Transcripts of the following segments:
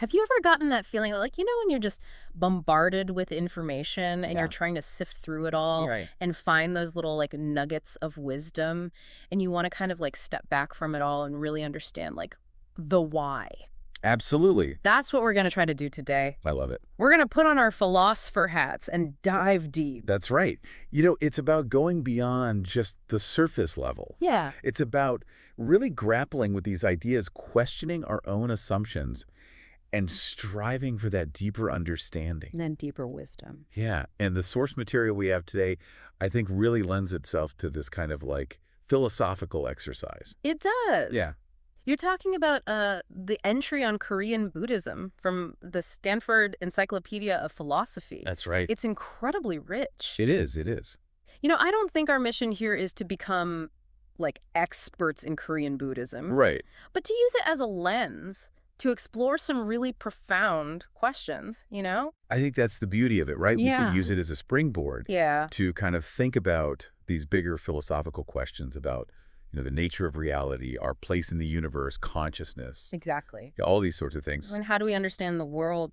Have you ever gotten that feeling like, when you're just bombarded with information and Yeah. you're trying to sift through it all Right. and find those little like nuggets of wisdom and you want to kind of like step back from it all and really understand like the why? Absolutely. That's what we're going to try to do today. I love it. We're going to put on our philosopher hats and dive deep. That's right. It's about going beyond just the surface level. Yeah. It's about really grappling with these ideas, questioning our own assumptions, and striving for that deeper understanding. And then deeper wisdom. Yeah. And the source material we have today, I think, really lends itself to this kind of like philosophical exercise. It does. Yeah. You're talking about the entry on Korean Buddhism from the Stanford Encyclopedia of Philosophy. That's right. It's incredibly rich. It is. It is. I don't think our mission here is to become like experts in Korean Buddhism, Right. but to use it as a lens to explore some really profound questions, I think that's the beauty of it, right? We Yeah. can use it as a springboard Yeah. to kind of think about these bigger philosophical questions about, the nature of reality, our place in the universe, consciousness, Exactly. all these sorts of things. And how do we understand the world,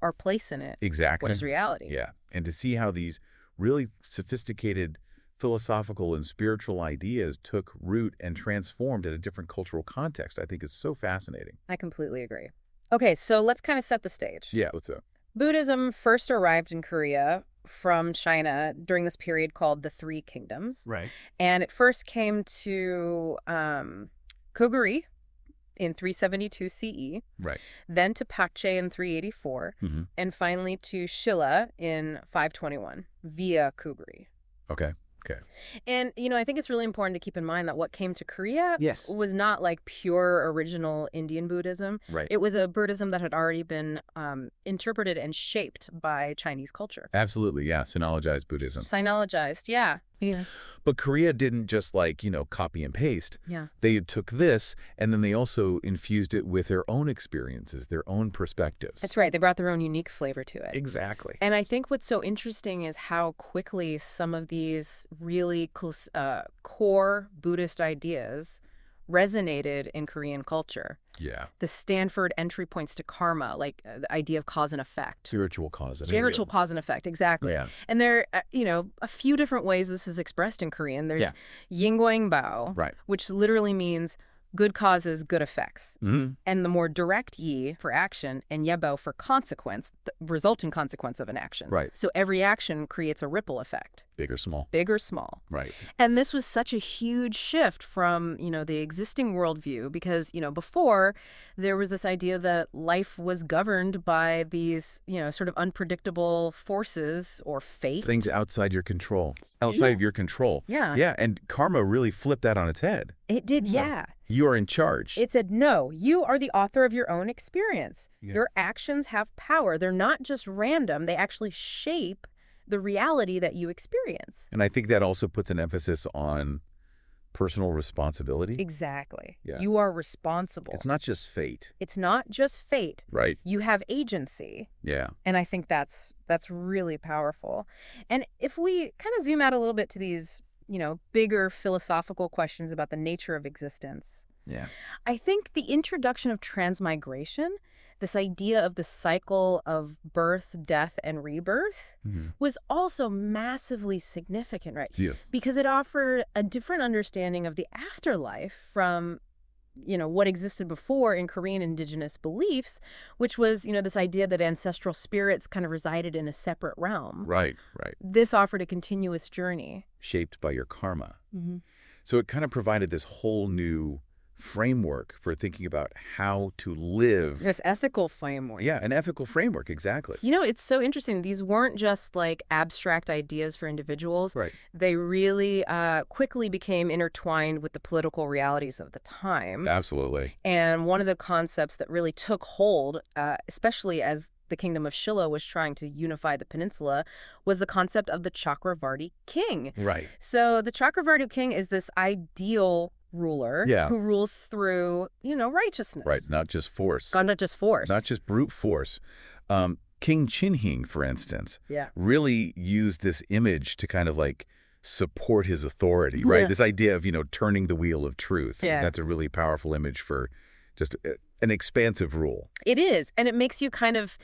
our place in it? Exactly. What is reality? Yeah. And to see how these really sophisticated philosophical and spiritual ideas took root and transformed in a different cultural context, I think is so fascinating. I completely agree. Okay, so let's kind of set the stage. Yeah, what's up? Buddhism first arrived in Korea from China during this period called the Three Kingdoms. Right. And it first came to Koguri in 372 CE, Right. then to Pakche in 384, Mm-hmm. and finally to Shilla in 521 via Koguri. Okay. Okay. And, I think it's really important to keep in mind that what came to Korea Yes. was not like pure original Indian Buddhism. Right. It was a Buddhism that had already been interpreted and shaped by Chinese culture. Absolutely. Yeah. Sinologized Buddhism. Sinologized, yeah. Yeah. But Korea didn't just copy and paste. Yeah. They took this and then they also infused it with their own experiences, their own perspectives. That's right. They brought their own unique flavor to it. Exactly. And I think what's so interesting is how quickly some of these really core Buddhist ideas resonated in Korean culture. Yeah. The Stanford entry points to karma, like the idea of cause and effect. Spiritual cause. Spiritual cause and effect, exactly. Yeah. And there, a few different ways this is expressed in Korean. There's Yingguang Bao, Right. which literally means good causes, good effects. Mm-hmm. And the more direct yi for action and yebao for consequence, the resulting consequence of an action. Right. So every action creates a ripple effect, Big or small. big or small. Right. And this was such a huge shift from, the existing worldview because, before there was this idea that life was governed by these, sort of unpredictable forces or fate. Things outside your control. Outside of your control. Yeah. Yeah. And karma really flipped that on its head. It did, yeah. You are in charge. It said, no, you are the author of your own experience. Yeah. Your actions have power. They're not just random. They actually shape the reality that you experience. And I think that also puts an emphasis on personal responsibility. Exactly. Yeah. You are responsible. It's not just fate. It's not just fate. Right. You have agency. Yeah. And I think that's really powerful. And if we kind of zoom out a little bit to these, bigger philosophical questions about the nature of existence, Yeah. I think the introduction of transmigration, this idea of the cycle of birth, death, and rebirth, Mm-hmm. was also massively significant, right? Yeah. Because it offered a different understanding of the afterlife from, what existed before in Korean indigenous beliefs, which was, this idea that ancestral spirits kind of resided in a separate realm. Right. Right. This offered a continuous journey. Shaped by your karma. Mm-hmm. So it kind of provided this whole new framework for thinking about how to live. This ethical framework. Yeah, an ethical framework, exactly. It's so interesting. These weren't just like abstract ideas for individuals. Right. They really quickly became intertwined with the political realities of the time. Absolutely. And one of the concepts that really took hold, especially as the kingdom of Shilla was trying to unify the peninsula, was the concept of the Chakravarti king. Right. So the Chakravarti king is this ideal ruler who rules through, righteousness. Right. Not just force. Not just force. Not just brute force. King Chinhing, for instance, Yeah. really used this image to kind of support his authority, right? Yeah. This idea of, turning the wheel of truth. Yeah. That's a really powerful image for just an expansive rule. It is, and it makes you kind of,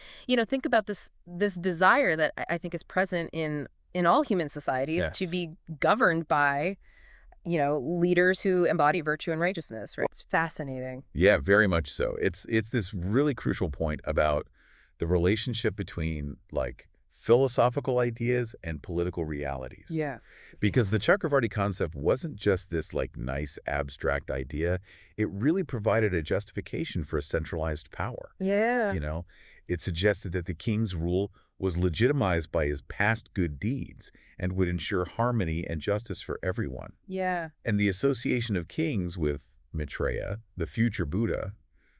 think about this desire that I think is present in all human societies to Yes. be governed by, leaders who embody virtue and righteousness, right? It's fascinating. Yeah, very much so. It's this really crucial point about the relationship between like philosophical ideas and political realities. Yeah. Because the Chakravarti concept wasn't just this like nice abstract idea, it really provided a justification for a centralized power. Yeah. You know, it suggested that the king's rule was legitimized by his past good deeds and would ensure harmony and justice for everyone. Yeah. And the association of kings with Maitreya, the future Buddha,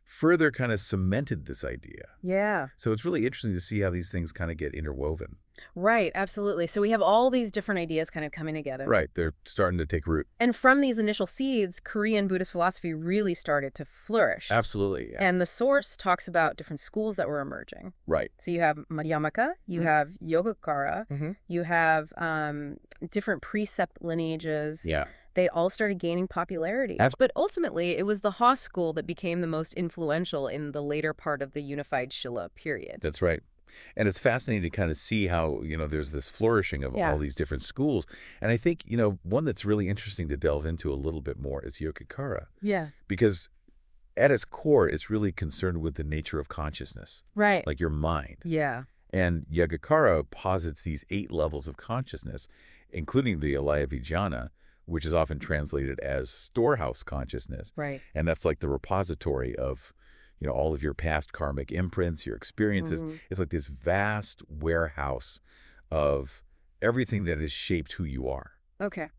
further kind of cemented this idea. Yeah. So it's really interesting to see how these things kind of get interwoven. Right, absolutely. So we have all these different ideas kind of coming together. Right, they're starting to take root. And from these initial seeds, Korean Buddhist philosophy really started to flourish. Absolutely, yeah. And the source talks about different schools that were emerging. Right. So you have Madhyamaka, you have Yogacara, you have different precept lineages. Yeah. They all started gaining popularity. But ultimately, it was the Ha school that became the most influential in the later part of the unified Shilla period. That's right. And it's fascinating to kind of see how, there's this flourishing of Yeah. all these different schools. And I think, one that's really interesting to delve into a little bit more is Yogacara. Yeah. Because at its core, it's really concerned with the nature of consciousness, Right. like your mind. Yeah. And Yogacara posits these 8 levels of consciousness, including the Alaya Vijnana, which is often translated as storehouse consciousness. Right. And that's like the repository of, all of your past karmic imprints, your experiences. It's like this vast warehouse of everything that has shaped who you are. Okay.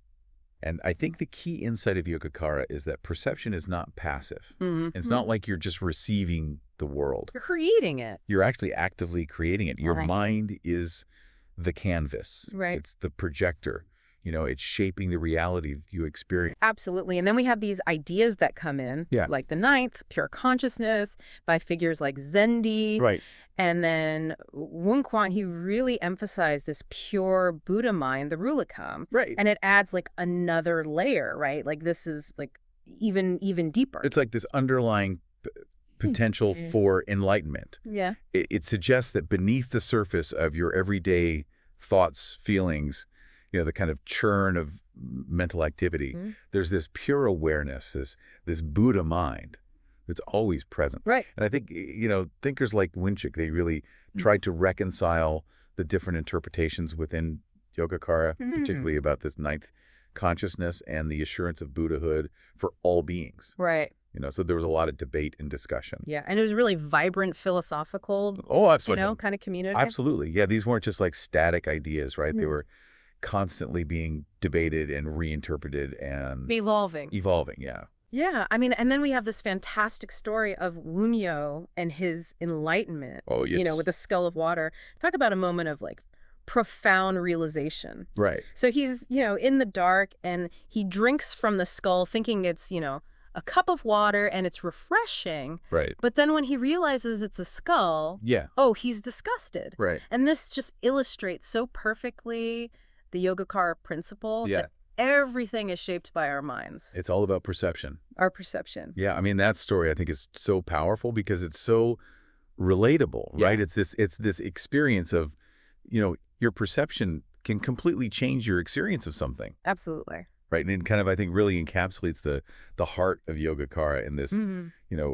And I think the key insight of Yogacara is that perception is not passive. Mm-hmm. It's not like you're just receiving the world. You're creating it. You're actually actively creating it. Your Right. mind is the canvas. Right. It's the projector. It's shaping the reality that you experience. Absolutely. And then we have these ideas that come in, Yeah. like the ninth, pure consciousness, by figures like Zendi. Right. And then Wun Quan, he really emphasized this pure Buddha mind, the Rulakam. Right. And it adds like another layer, right? Like this is like even deeper. It's like this underlying potential for enlightenment. Yeah. It suggests that beneath the surface of your everyday thoughts, feelings, the kind of churn of mental activity, there's this pure awareness, this Buddha mind that's always present. Right. And I think, thinkers like Winchik, they really tried to reconcile the different interpretations within Yogacara, particularly about this ninth consciousness and the assurance of Buddhahood for all beings. Right. So there was a lot of debate and discussion. Yeah. And it was really vibrant philosophical, Oh, absolutely. kind of community. Absolutely. Yeah, these weren't just like static ideas, right? They were constantly being debated and reinterpreted and Evolving. Yeah. Yeah, I mean, and then we have this fantastic story of Wunyo and his enlightenment, Oh, yes. with the skull of water. Talk about a moment of like profound realization. Right. So he's, in the dark and he drinks from the skull thinking it's, a cup of water and it's refreshing. Right. But then when he realizes it's a skull, Yeah. oh, he's disgusted. Right. And this just illustrates so perfectly the Yogacara principle Yeah. that everything is shaped by our minds, It's all about perception. our perception. Yeah, I mean, that story I think is so powerful because it's so relatable, right? Yeah. It's this experience of, your perception can completely change your experience of something, Absolutely. right? And it kind of, I think, really encapsulates the heart of Yogacara in this,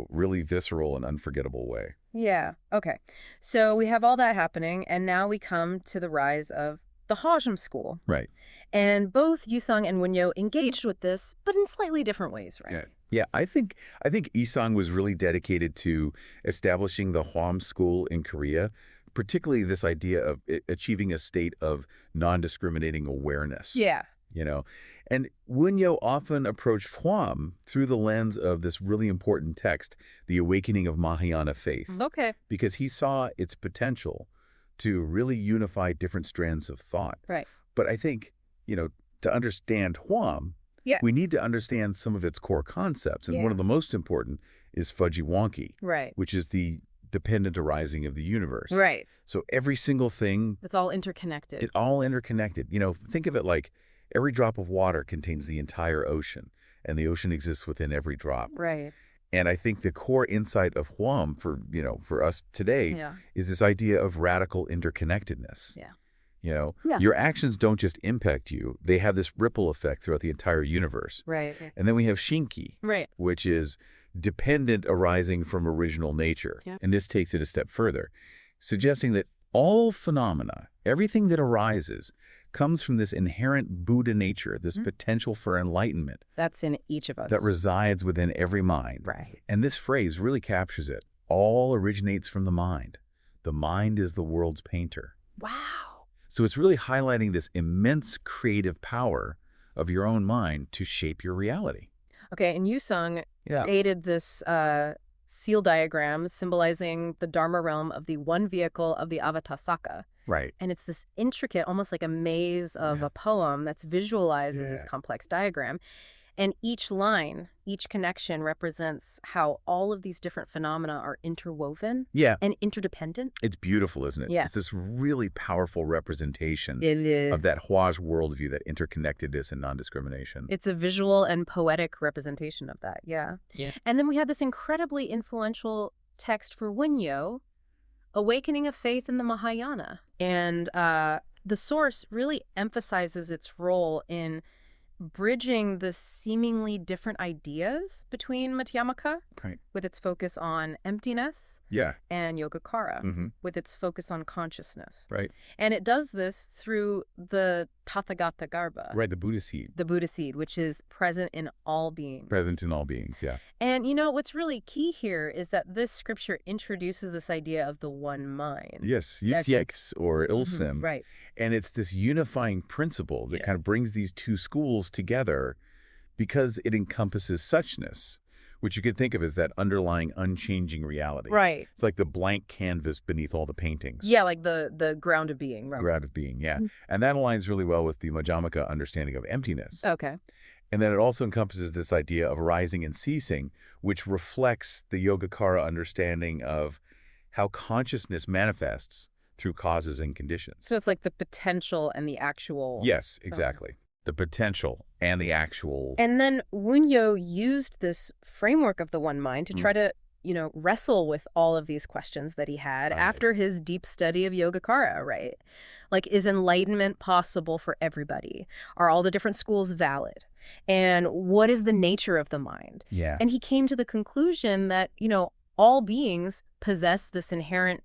really visceral and unforgettable way. Yeah. Okay. So we have all that happening, and now we come to the rise of the Hajim school. Right. And both Yusung and Wunyo engaged with this, but in slightly different ways, right? Yeah. Yeah, I think Isang was really dedicated to establishing the Hwam school in Korea, particularly this idea of achieving a state of non-discriminating awareness. Yeah. And Wunyo often approached Hwam through the lens of this really important text, The Awakening of Mahayana Faith, Okay. because he saw its potential to really unify different strands of thought. Right. But I think, to understand Hwam, Yeah. we need to understand some of its core concepts. And one of the most important is Fujiwonki, Right. which is the dependent arising of the universe. Right. So every single thing, It's all interconnected. it's all interconnected. Think of it like every drop of water contains the entire ocean, and the ocean exists within every drop. Right. And I think the core insight of Huam for us today Yeah. is this idea of radical interconnectedness. Yeah. Yeah. Your actions don't just impact you, they have this ripple effect throughout the entire universe. Right. And then we have Shinki, Right. which is dependent arising from original nature. Yeah. And this takes it a step further, suggesting that all phenomena, everything that arises, comes from this inherent Buddha nature, this potential for enlightenment That's in each of that us. resides within every mind. Right. And this phrase really captures it. All originates from the mind. The mind is the world's painter. Wow. So it's really highlighting this immense creative power of your own mind to shape your reality. Okay, and Yusung Yeah. created this seal diagram symbolizing the Dharma realm of the one vehicle of the Avatasaka. Right. And it's this intricate, almost like a maze of a poem that's visualized as this complex diagram. And each line, each connection represents how all of these different phenomena are interwoven Yeah. and interdependent. It's beautiful, isn't it? Yeah. It's this really powerful representation It is. of that Hua's worldview, that interconnectedness and non-discrimination. It's a visual and poetic representation of that, yeah. Yeah. And then we had this incredibly influential text for Wunyo, Awakening of Faith in the Mahayana. And the source really emphasizes its role in bridging the seemingly different ideas between Madhyamaka, Right. with its focus on emptiness, Yeah. and Yogacara, Mm-hmm. with its focus on consciousness. Right. And it does this through the Tathagata Garbha, Right. The Buddha seed. the Buddha seed, which is present in all beings. Present in all beings. Yeah. And what's really key here is that this scripture introduces this idea of the one mind. Yes. That's- Yitzyex or Ilsim. Right. And it's this unifying principle that kind of brings these two schools together because it encompasses suchness, which you could think of as that underlying unchanging reality. Right. It's like the blank canvas beneath all the paintings. Yeah, like the ground of being. Right. Ground of being, yeah. And that aligns really well with the Madhyamaka understanding of emptiness. Okay. And then it also encompasses this idea of arising and ceasing, which reflects the Yogacara understanding of how consciousness manifests through causes and conditions. So it's like the potential and the actual. Yes, exactly. The potential and the actual. And then Wunyo used this framework of the one mind to try to, wrestle with all of these questions that he had after his deep study of Yogacara, right? Like, is enlightenment possible for everybody? Are all the different schools valid? And what is the nature of the mind? Yeah. And he came to the conclusion that, all beings possess this inherent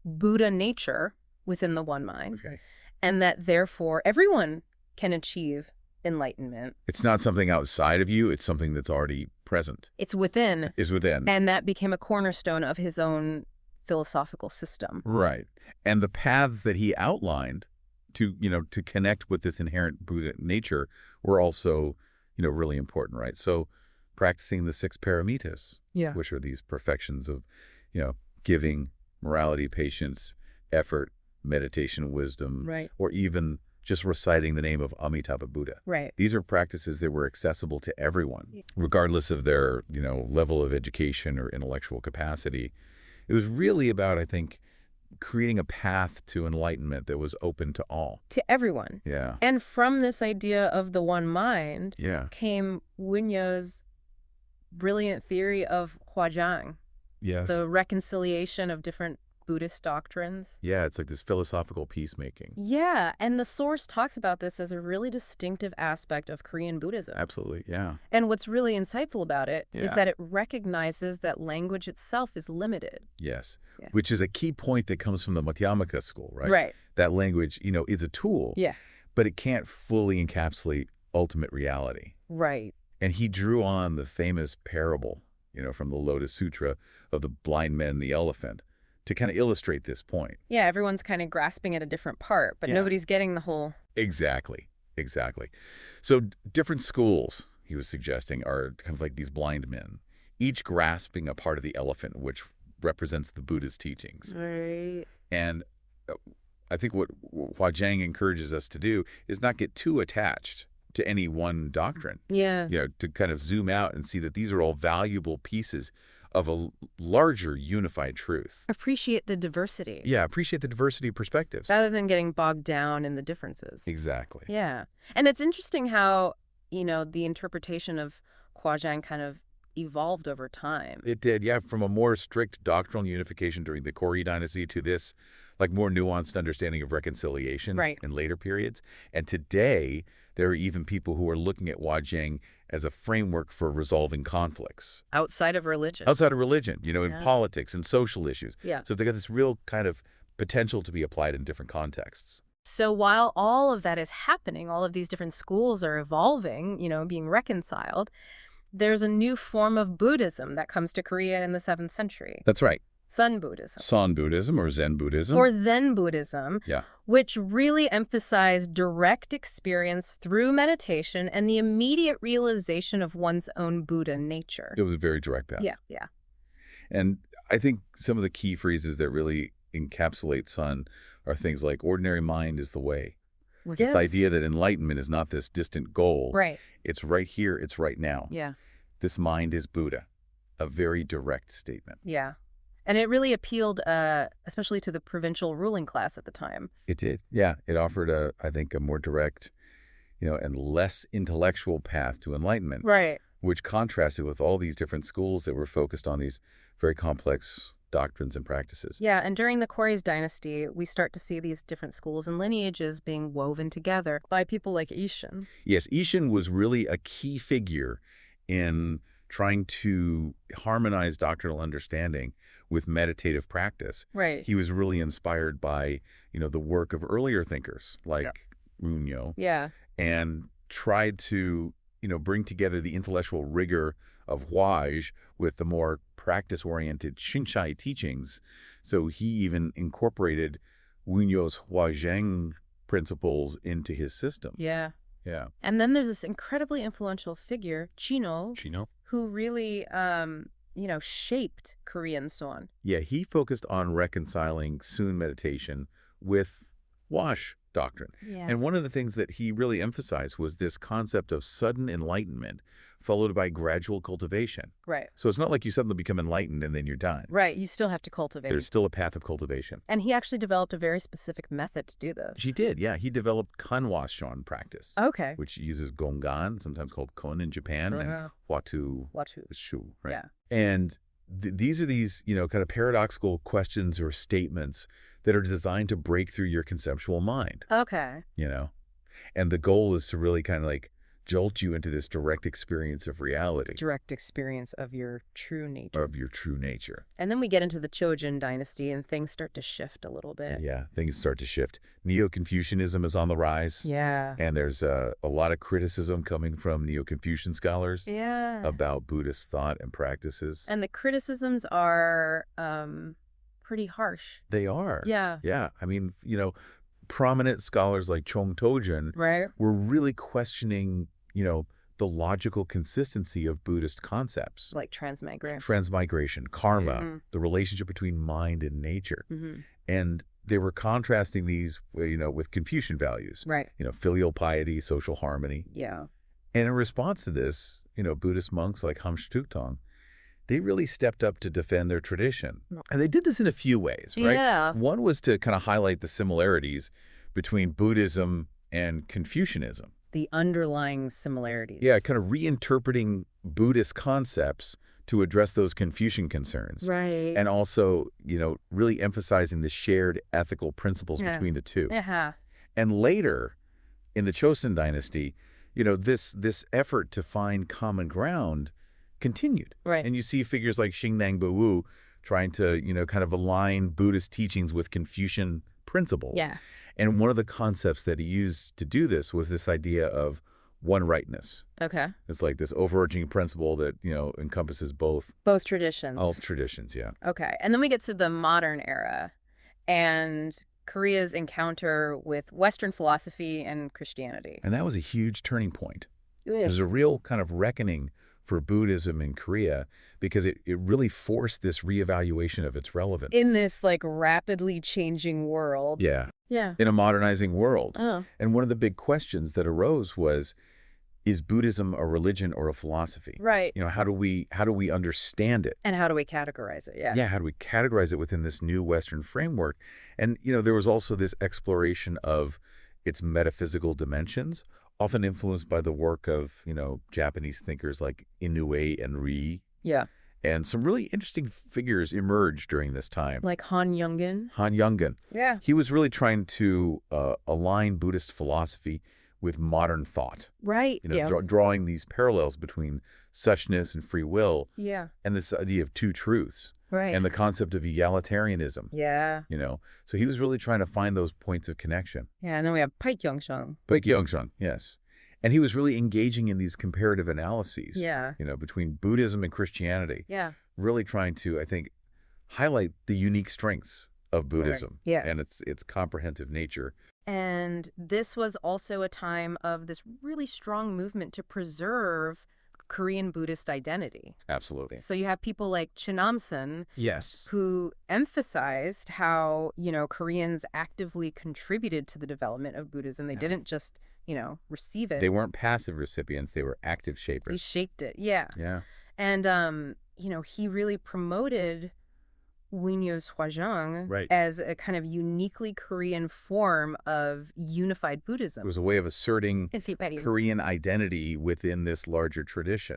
Buddha nature within the one mind, Okay. and that therefore everyone can achieve enlightenment. It's not something outside of you. It's something that's already present. It's within. Is within. And that became a cornerstone of his own philosophical system. Right. And the paths that he outlined to connect with this inherent Buddha nature were also, really important, right? So practicing the 6 paramitas, Yeah. which are these perfections of, giving, morality, patience, effort, meditation, wisdom, Right. or even just reciting the name of Amitabha Buddha. Right. These are practices that were accessible to everyone, regardless of their, level of education or intellectual capacity. It was really about, I think, creating a path to enlightenment that was open to all. To everyone. Yeah. And from this idea of the one mind Yeah. came Wunyo's brilliant theory of Huajang, Yes. the reconciliation of different Buddhist doctrines. Yeah, it's like this philosophical peacemaking. Yeah, and the source talks about this as a really distinctive aspect of Korean Buddhism. Absolutely, yeah. And what's really insightful about it is Yeah. that it recognizes that language itself is limited. Yes. Yeah. Which is a key point that comes from the Madhyamaka school, right? Right. That language, is a tool, Yeah. but it can't fully encapsulate ultimate reality. Right. And he drew on the famous parable, from the Lotus Sutra of the blind man and the elephant to kind of illustrate this point. Yeah, everyone's kind of grasping at a different part, but Yeah. nobody's getting the whole... Exactly. So different schools, he was suggesting, are kind of like these blind men, each grasping a part of the elephant, which represents the Buddha's teachings. Right. And I think what Huajang encourages us to do is not get too attached to any one doctrine. Yeah. To kind of zoom out and see that these are all valuable pieces of a larger unified truth. Appreciate the diversity. Yeah, appreciate the diversity of perspectives. Rather than getting bogged down in the differences. Exactly. Yeah. And it's interesting how, the interpretation of Huajang kind of evolved over time. It did, yeah, from a more strict doctrinal unification during the Korea dynasty to this, like, more nuanced understanding of reconciliation Right. in later periods. And today, there are even people who are looking at Wajing as a framework for resolving conflicts Outside of religion. outside of religion, in Yeah. politics and social issues. Yeah. So they got this real kind of potential to be applied in different contexts. So while all of that is happening, all of these different schools are evolving, being reconciled, there's a new form of Buddhism that comes to Korea in the 7th century. That's right. Sun Buddhism. San Buddhism or Zen Buddhism. Or Zen Buddhism, Yeah. which really emphasized direct experience through meditation and the immediate realization of one's own Buddha nature. It was a very direct path. Yeah, yeah. And I think some of the key phrases that really encapsulate Sun are things like ordinary mind is the way. This Yes. idea that enlightenment is not this distant goal. Right. It's right here, it's right now. Yeah. This mind is Buddha. A very direct statement. Yeah. And it really appealed, especially to the provincial ruling class at the time. It did. Yeah. It offered, I think, a more direct, and less intellectual path to enlightenment, Right. which contrasted with all these different schools that were focused on these very complex doctrines and practices. Yeah, and during the Korea's dynasty, we start to see these different schools and lineages being woven together by people like Ishin. Yes, Ishin was really a key figure in trying to harmonize doctrinal understanding with meditative practice. Right. He was really inspired by, the work of earlier thinkers like Munyo, Yeah. and tried to, bring together the intellectual rigor of Huaj with the more practice-oriented Shinchai teachings. So he even incorporated Munyo's Huazheng principles into his system. Yeah. Yeah. And then there's this incredibly influential figure, Chino, Chino? who really, shaped Korean Seon. Yeah, he focused on reconciling Sun meditation with Wash doctrine. Yeah. And one of the things that he really emphasized was this concept of sudden enlightenment followed by gradual cultivation. Right. So it's not like you suddenly become enlightened and then you're done. Right. You still have to cultivate. There's still a path of cultivation. And he actually developed a very specific method to do this. He did, yeah. He developed Kanwashon practice, Okay. which uses Gongan, sometimes called Kon in Japan, and Watu Watu. Shu, right? Yeah. And these are these, kind of paradoxical questions or statements that are designed to break through your conceptual mind, Okay. And the goal is to really kind of like jolt you into this direct experience of reality, Direct experience of your true nature. of your true nature. And then we get into the Chojin dynasty and things start to shift a little bit. Yeah, things start to shift. Neo-Confucianism is on the rise. Yeah. And there's a lot of criticism coming from Neo-Confucian scholars Yeah. about Buddhist thought and practices. And the criticisms are pretty harsh. They are. Yeah. Yeah. I mean, prominent scholars like Chong Tojun Right? were really questioning, the logical consistency of Buddhist concepts. Like transmigration. Transmigration, karma, Mhm. the relationship between mind and nature. Mm-hmm. And they were contrasting these, with Confucian values, Right. filial piety, social harmony. Yeah. And in response to this, Buddhist monks like Hamshtuktong, they really stepped up to defend their tradition. And they did this in a few ways, right? Yeah. One was to kind of highlight the similarities between Buddhism and Confucianism. The underlying similarities. Yeah, kind of reinterpreting Buddhist concepts to address those Confucian concerns. Right. And also, really emphasizing the shared ethical principles Yeah. between the two. Yeah. And later, in the Chosun dynasty, this effort to find common ground continued. Right. And you see figures like Xingnan Buwu trying to, kind of align Buddhist teachings with Confucian principles. Yeah. And one of the concepts that he used to do this was this idea of one rightness. Okay. It's like this overarching principle that, encompasses both Both traditions. all traditions, yeah. Okay. And then we get to the modern era and Korea's encounter with Western philosophy and Christianity. And that was a huge turning point. Yes. There's a real kind of reckoning for Buddhism in Korea because it really forced this reevaluation of its relevance. In this rapidly changing world. Yeah, Yeah. in a modernizing world. Oh. And one of the big questions that arose was, is Buddhism a religion or a philosophy? Right. How do we understand it? And how do we categorize it? Yeah. Yeah, how do we categorize it within this new Western framework? And, there was also this exploration of its metaphysical dimensions, often influenced by the work of, Japanese thinkers like Inoue and Rie. Yeah. And some really interesting figures emerged during this time. Like Han Yungen. Han Yungen. Yeah. He was really trying to align Buddhist philosophy with modern thought. Right. Yeah. Drawing these parallels between suchness and free will, Yeah. and this idea of two truths, Right. and the concept of egalitarianism. Yeah. So he was really trying to find those points of connection. Yeah. And then we have Paikyongsung. Baek Youngshun, yes. And he was really engaging in these comparative analyses, Yeah. between Buddhism and Christianity, Yeah. really trying to, I think, highlight the unique strengths of Buddhism, Yeah. and its comprehensive nature. And this was also a time of this really strong movement to preserve Korean Buddhist identity. Absolutely. So you have people like Chinamson, Yes. who emphasized how, Koreans actively contributed to the development of Buddhism. They didn't just, receive it. They weren't passive recipients, they were active They shapers. shaped it. Yeah. Yeah. And, he really promoted Wunyo's Hwajang Right. as a kind of uniquely Korean form of unified It Buddhism. was a way of asserting Right. Korean identity within this larger tradition.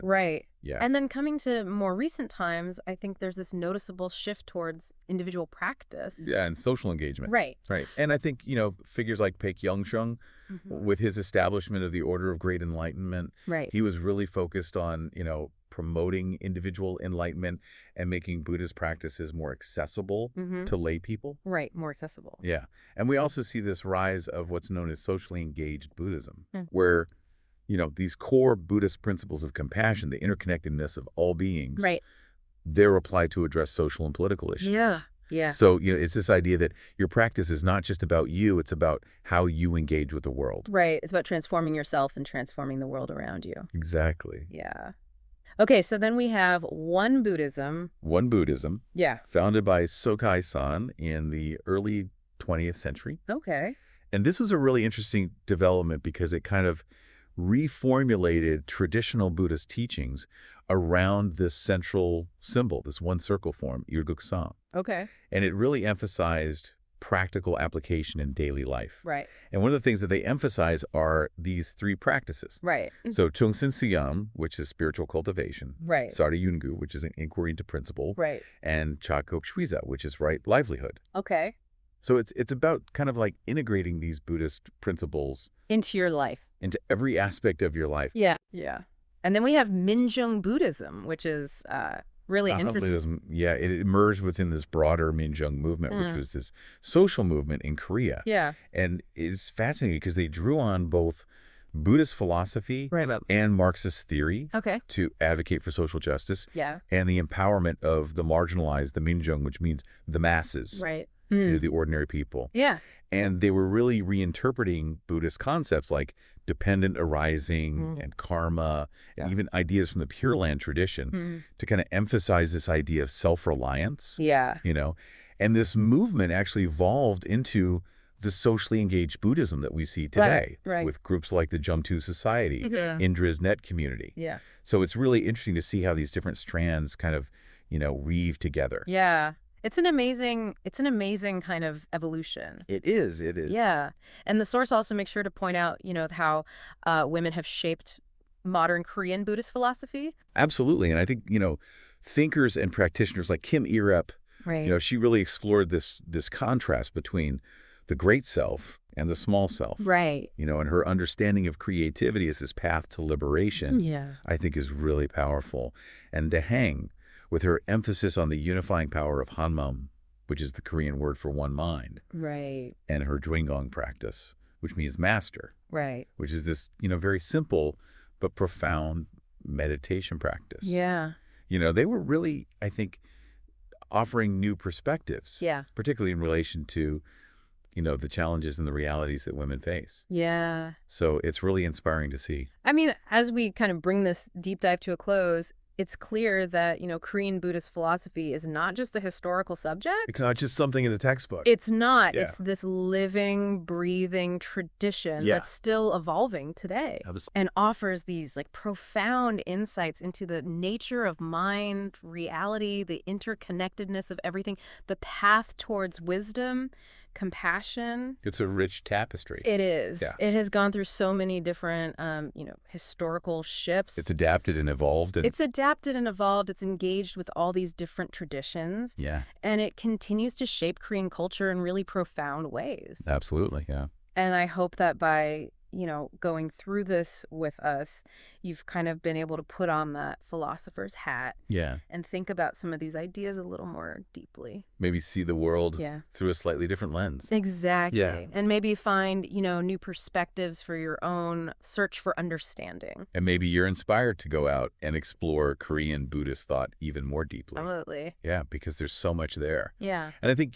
Yeah. And then coming to more recent times, I think there's this noticeable shift towards individual practice. Yeah, and social engagement. Right. Right. And I think, figures like Baek Youngshung, Mhm. with his establishment of the Order of Great Enlightenment, Right. he was really focused on, promoting individual enlightenment and making Buddhist practices more accessible Mhm. to lay people. Right. More accessible. Yeah. And we also see this rise of what's known as socially engaged Buddhism, Mm. where, these core Buddhist principles of compassion, the interconnectedness of all beings, Right. they're applied to address social and political issues. Yeah. Yeah. So, it's this idea that your practice is not just about you, it's about how you engage with the world. Right. It's about transforming yourself and transforming the world around you. Exactly. Yeah. Okay, so then we have One Buddhism. One Buddhism, Yeah. founded by Sokai-san in the early 20th century. Okay. And this was a really interesting development because it kind of reformulated traditional Buddhist teachings around this central symbol, this one circle form, Irguk-san. Okay. And it really emphasized practical application in daily life. Right. And one of the things that they emphasize are these three practices. Right. So Chungsin Suyam, which is spiritual cultivation, Right. Sari Yungu, which is an inquiry into principle, Right. and Chakok Shwiza, which is right livelihood. Okay. So it's about kind of like integrating these Buddhist principles Into your life. into every aspect of your life. Yeah. Yeah. And then we have Minjung Buddhism, which is really interesting. Buddhism, yeah, it emerged within this broader Minjung movement, which was this social movement in Korea. Yeah. And it's fascinating because they drew on both Buddhist philosophy Right. and Marxist theory Okay. to advocate for social justice Yeah. and the empowerment of the marginalized, the Minjung, which means the masses, Right. the ordinary people. Yeah. And they were really reinterpreting Buddhist concepts like dependent arising and karma, and even ideas from the Pure Land tradition to kind of emphasize this idea of self-reliance, Yeah. And this movement actually evolved into the socially engaged Buddhism that we see today Right. with groups like the Jumtu Society, Yeah. Indra's Net community. Yeah. So it's really interesting to see how these different strands kind of, weave together. Yeah. It's an amazing kind of evolution. It is. Yeah. And the source also makes sure to point out, how women have shaped modern Korean Buddhist philosophy. Absolutely. And I think, thinkers and practitioners like Kim Irep, Right. she really explored this contrast between the great self and the small self. Right. And her understanding of creativity as this path to liberation, Yeah. I think is really powerful. And Dehang, with her emphasis on the unifying power of Hanmam, which is the Korean word for one mind, Right. and her Dwingong practice, which means master, Right. which is this, very simple but profound meditation practice. Yeah. They were really, I think, offering new perspectives, Yeah. particularly in relation to, the challenges and the realities that women face. Yeah. So it's really inspiring to see. I mean, as we kind of bring this deep dive to a close, it's clear that, Korean Buddhist philosophy is not just a historical subject. It's not just something in a textbook. It's not. Yeah. It's this living, breathing tradition Yeah. that's still evolving today and offers these profound insights into the nature of mind, reality, the interconnectedness of everything, the path towards wisdom, compassion. It's a rich tapestry. It is. Yeah. It has gone through so many different, historical It's shifts. adapted and evolved and It's adapted and evolved. It's engaged with all these different traditions, yeah, and it continues to shape Korean culture in really profound ways. absolutely. Yeah. And I hope that by, going through this with us, you've kind of been able to put on that philosopher's hat Yeah. and think about some of these ideas a little more deeply. Maybe see the world Yeah. through a slightly different lens. Yeah. Exactly. And maybe find, new perspectives for your own search for understanding. And maybe you're inspired to go out and explore Korean Buddhist thought even more deeply. Absolutely. Yeah, because there's so much there. Yeah. And I think,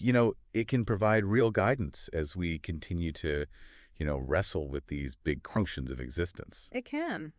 it can provide real guidance as we continue to, wrestle with these big functions of existence. It can.